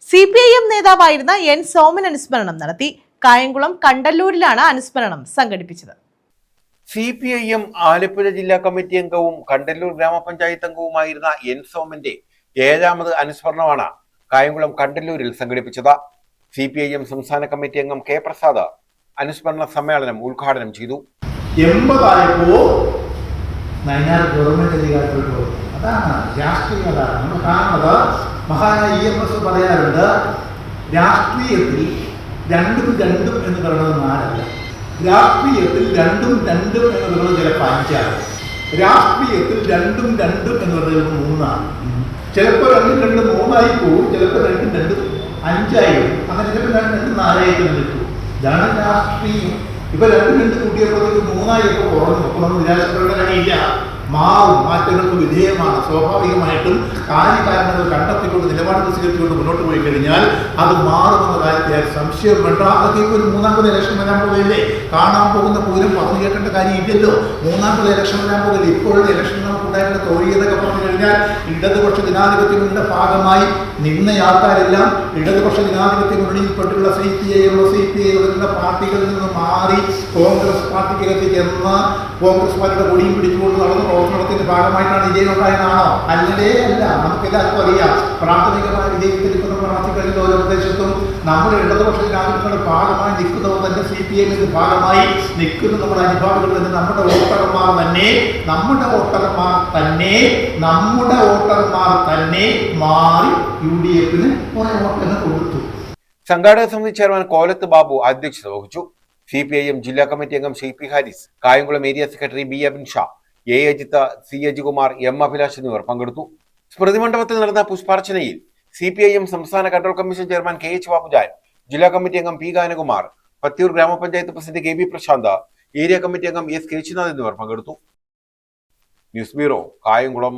CPIM നേതാവായിരുന്ന N Soman അനുസ്മരണം നടത്തി. കായംകുളം കണ്ടല്ലൂരിലാണ് അനുസ്മരണം സംഘടിപ്പിച്ചത്. CPIM ആലപ്പുഴ ജില്ലാ കമ്മിറ്റി അംഗവും കണ്ടല്ലൂർ ഗ്രാമപഞ്ചായത്ത് അംഗവുമായിരുന്ന N സോമന്റെ 7ാമത് അനുസ്മരണമാണ് കായംകുളം കണ്ടല്ലൂരിൽ സംഘടിപ്പിച്ചത്. CPIM സംസ്ഥാന കമ്മിറ്റി അംഗം K പ്രസാദ് അനുസ്മരണ സമ്മേളനം ഉദ്ഘാടനം ചെയ്തു. 80 ഗവൺമെന്റ് അധികാരത്തിലോട്ട് പോകും. അതാണ് രാഷ്ട്രീയതാണ്. നമ്മൾ കാണുന്നത് മഹാനായ EMS പറയാറുണ്ട്, രാഷ്ട്രീയത്തിൽ രണ്ടും എന്ന് പറയുന്നത് 4 രാഷ്ട്രീയത്തിൽ രണ്ടും എന്ന് പറയുന്നത് ചിലപ്പോൾ 5 രാഷ്ട്രീയത്തിൽ രണ്ടും എന്ന് പറയുന്നത് 3 ചിലപ്പോൾ 2 3 പോകും, ചിലപ്പോൾ 2 5 അങ്ങനെ ചിലപ്പോൾ 2 4 നിൽക്കും. ഇതാണ് രാഷ്ട്രീയം. ഇപ്പൊ 2 കൂട്ടിയപ്പോഴത്തേക്ക് 3 കുറഞ്ഞു. അപ്പൊ നമ്മൾ നിരാശപ്പെടേണ്ട കാര്യമില്ല. മാറ്റങ്ങൾക്ക് വിധേയമാണ്. സ്വാഭാവികമായിട്ടും കാര്യകാരണങ്ങൾ കണ്ടെത്തിക്കൊണ്ട് നിലപാടുകൾ സ്വീകരിച്ചുകൊണ്ട് മുന്നോട്ട് പോയി കഴിഞ്ഞാൽ അത് മാറുമെന്ന കാര്യത്തിൽ സംശയം വേണ്ട. അതൊക്കെ ഒരു 3ാമത് ഇലക്ഷൻ വരാൻ പോകല്ലേ. കാണാൻ പോകുന്ന പൂരം പറഞ്ഞു കേൾക്കേണ്ട കാര്യമില്ലല്ലോ. 3ാമത് ഇലക്ഷൻ വരാൻ പോകില്ല. ഇപ്പോഴുള്ള ഇലക്ഷൻ നമുക്ക് ഉണ്ടായിരുന്ന തൊഴിൽ എന്നൊക്കെ പറഞ്ഞു കഴിഞ്ഞാൽ ഇടതുപക്ഷ ജനാധിപത്യ മുന്നണിയുടെ ഭാഗമായി നിന്ന ആൾക്കാരെല്ലാം ഇടതുപക്ഷ ജനാധിപത്യ മുന്നണിയിൽപ്പെട്ടുള്ള CPIM തുടങ്ങിയ പാർട്ടികളിൽ നിന്ന് മാറി കോൺഗ്രസ് പാർട്ടിക്കകത്ത് ചെന്ന് കോൺഗ്രസ് പാർട്ടിയുടെ കൊടിയും പിടിച്ചുകൊണ്ട് നടന്ന പ്രവർത്തനത്തിന്റെ ഭാഗമായിട്ടാണ് വിജയം ഉണ്ടായതാണോ? അല്ലേ അല്ല. നമുക്ക് എല്ലാവർക്കും അറിയാം, പ്രാഥമികമായ വിജയത്തിൽ ഇപ്പൊ നമ്മൾ നടത്തിക്കഴിഞ്ഞ ഓരോ പ്രദേശത്തും നമ്മുടെ ഇടതുപക്ഷ ജനാധിപത്യങ്ങളുടെ ഭാഗമായി നിൽക്കുന്നവർ തന്നെ CPIMന്റെ ഭാഗമായി നിൽക്കുന്ന നമ്മുടെ അനുഭാവികൾ തന്നെ നമ്മുടെ വോട്ടർമാർ തന്നെ മാറി UDFന് കുറെ വോട്ടുകൾ കൊടുത്തു. സംഘാടക സമിതി ചെയർമാൻ കോലത്ത് ബാബു അധ്യക്ഷത വഹിച്ചു. CPIM ജില്ലാ കമ്മിറ്റി അംഗം CP Haris, Kayamkulam area secretary B Abin Shah, A Ajith, C Ajikumar, M Abhilash എന്നിവർ പങ്കെടുത്തു. സ്മൃതി മണ്ഡപത്തിൽ നടന്ന പുഷ്പാർച്ചനയിൽ CPIM സംസ്ഥാന control commission chairman KH Babujan, ജില്ലാ കമ്മിറ്റി അംഗം P ഗാനകുമാർ, പത്തിയൂർ ഗ്രാമപഞ്ചായത്ത് പ്രസിഡന്റ് KB പ്രശാന്ത്, ഏരിയ കമ്മിറ്റി അംഗം S കേശിനാഥ് എന്നിവർ പങ്കെടുത്തു. News bureau, Kayamkulam.